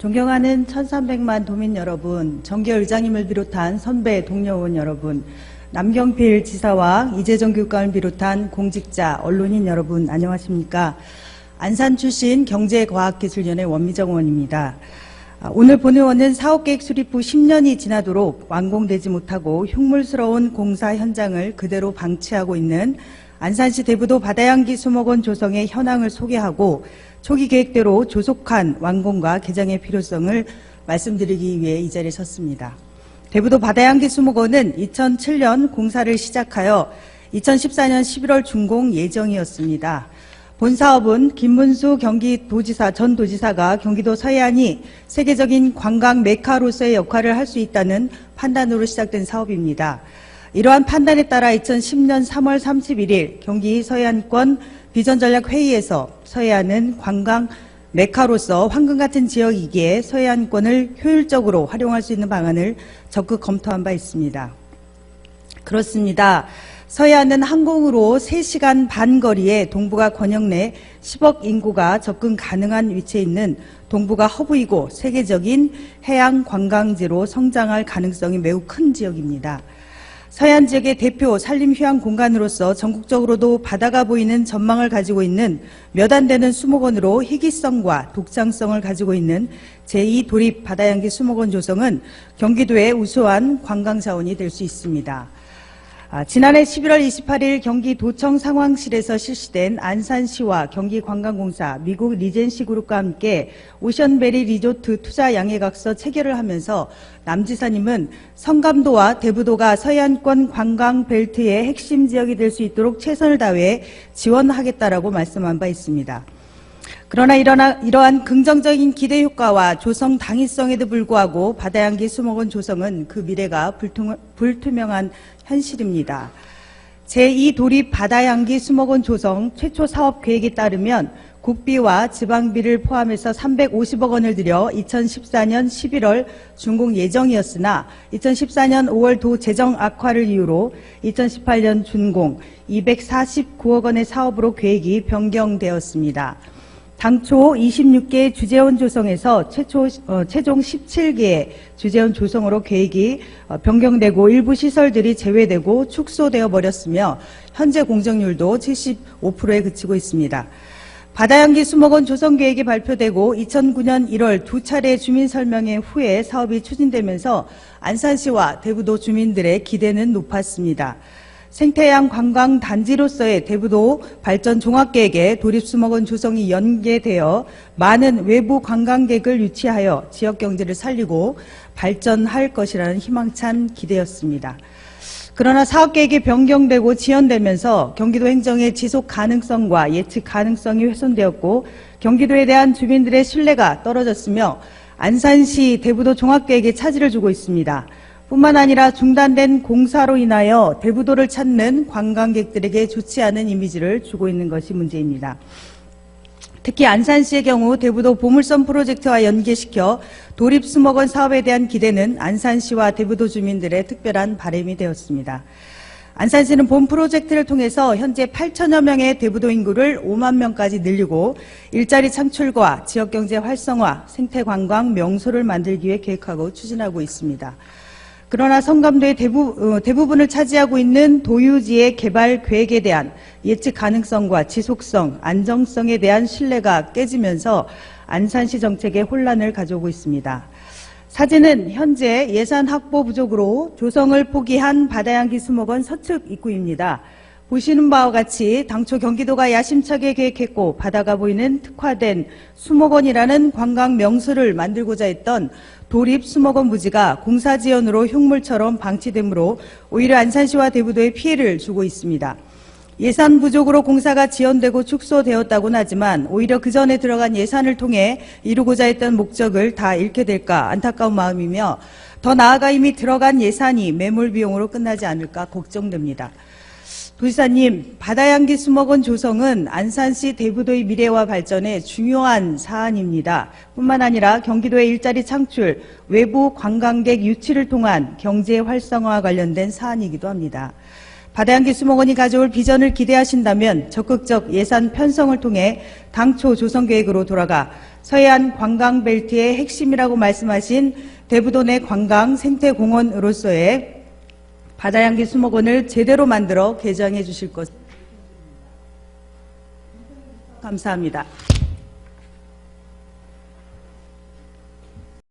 존경하는 1300만 도민 여러분, 정계 의장님을 비롯한 선배 동료 의원 여러분, 남경필 지사와 이재정 교육감을 비롯한 공직자, 언론인 여러분 안녕하십니까? 안산 출신 경제과학기술연의 원미정 의원입니다. 오늘 본의원은 사업계획 수립 후 10년이 지나도록 완공되지 못하고 흉물스러운 공사 현장을 그대로 방치하고 있는 안산시 대부도 바다향기 수목원 조성의 현황을 소개하고 초기 계획대로 조속한 완공과 개장의 필요성을 말씀드리기 위해 이 자리에 섰습니다. 대부도 바다향기 수목원은 2007년 공사를 시작하여 2014년 11월 준공 예정이었습니다. 본 사업은 김문수 경기도지사 전 도지사가 경기도 서해안이 세계적인 관광 메카로서의 역할을 할 수 있다는 판단으로 시작된 사업입니다. 이러한 판단에 따라 2010년 3월 31일 경기 서해안권 비전전략회의에서 서해안은 관광 메카로서 황금 같은 지역이기에 서해안권을 효율적으로 활용할 수 있는 방안을 적극 검토한 바 있습니다. 그렇습니다. 서해안은 항공으로 3시간 반 거리에 동북아 권역 내 10억 인구가 접근 가능한 위치에 있는 동북아 허브이고 세계적인 해양 관광지로 성장할 가능성이 매우 큰 지역입니다. 서해안 지역의 대표 산림 휴양 공간으로서 전국적으로도 바다가 보이는 전망을 가지고 있는 몇 안 되는 수목원으로 희귀성과 독창성을 가지고 있는 제2 도립 바다향기 수목원 조성은 경기도의 우수한 관광자원이 될 수 있습니다. 지난해 11월 28일 경기도청 상황실에서 실시된 안산시와 경기관광공사, 미국 리젠시 그룹과 함께 오션베리 리조트 투자 양해각서 체결을 하면서 남 지사님은 성감도와 대부도가 서해안권 관광벨트의 핵심 지역이 될 수 있도록 최선을 다해 지원하겠다라고 말씀한 바 있습니다. 그러나 이러한 긍정적인 기대 효과와 조성 당위성에도 불구하고 바다향기 수목원 조성은 그 미래가 불투명한 현실입니다. 제2 도립 바다향기 수목원 조성 최초 사업 계획에 따르면 국비와 지방비를 포함해서 350억 원을 들여 2014년 11월 준공 예정이었으나 2014년 5월 도 재정 악화를 이유로 2018년 준공 249억 원의 사업으로 계획이 변경되었습니다. 당초 26개의 주재원 조성에서 최종 17개의 주재원 조성으로 계획이 변경되고 일부 시설들이 제외되고 축소되어 버렸으며 현재 공정률도 75%에 그치고 있습니다. 바다향기 수목원 조성 계획이 발표되고 2009년 1월 두 차례 주민 설명회 후에 사업이 추진되면서 안산시와 대부도 주민들의 기대는 높았습니다. 생태해양 관광단지로서의 대부도 발전 종합계획에 도립수목원 조성이 연계되어 많은 외부 관광객을 유치하여 지역경제를 살리고 발전할 것이라는 희망찬 기대였습니다. 그러나 사업계획이 변경되고 지연되면서 경기도 행정의 지속 가능성과 예측 가능성이 훼손되었고 경기도에 대한 주민들의 신뢰가 떨어졌으며 안산시 대부도 종합계획에 차질을 주고 있습니다. 뿐만 아니라 중단된 공사로 인하여 대부도를 찾는 관광객들에게 좋지 않은 이미지를 주고 있는 것이 문제입니다. 특히 안산시의 경우 대부도 보물섬 프로젝트와 연계시켜 도립수목원 사업에 대한 기대는 안산시와 대부도 주민들의 특별한 바람이 되었습니다. 안산시는 본 프로젝트를 통해서 현재 8천여 명의 대부도 인구를 5만 명까지 늘리고 일자리 창출과 지역경제 활성화, 생태관광 명소를 만들기 위해 계획하고 추진하고 있습니다. 그러나 성감도의 대부분을 차지하고 있는 도유지의 개발 계획에 대한 예측 가능성과 지속성, 안정성에 대한 신뢰가 깨지면서 안산시 정책에 혼란을 가져오고 있습니다. 사진은 현재 예산 확보 부족으로 조성을 포기한 바다향기 수목원 서측 입구입니다. 보시는 바와 같이 당초 경기도가 야심차게 계획했고 바다가 보이는 특화된 수목원이라는 관광 명소를 만들고자 했던 도립 수목원 부지가 공사 지연으로 흉물처럼 방치되므로 오히려 안산시와 대부도에 피해를 주고 있습니다. 예산 부족으로 공사가 지연되고 축소되었다고는 하지만 오히려 그 전에 들어간 예산을 통해 이루고자 했던 목적을 다 잃게 될까 안타까운 마음이며 더 나아가 이미 들어간 예산이 매몰 비용으로 끝나지 않을까 걱정됩니다. 도지사님, 바다향기 수목원 조성은 안산시 대부도의 미래와 발전에 중요한 사안입니다. 뿐만 아니라 경기도의 일자리 창출, 외부 관광객 유치를 통한 경제 활성화와 관련된 사안이기도 합니다. 바다향기 수목원이 가져올 비전을 기대하신다면 적극적 예산 편성을 통해 당초 조성 계획으로 돌아가 서해안 관광벨트의 핵심이라고 말씀하신 대부도 내 관광 생태공원으로서의 바다향기 수목원을 제대로 만들어 개장해 주실 것 감사합니다.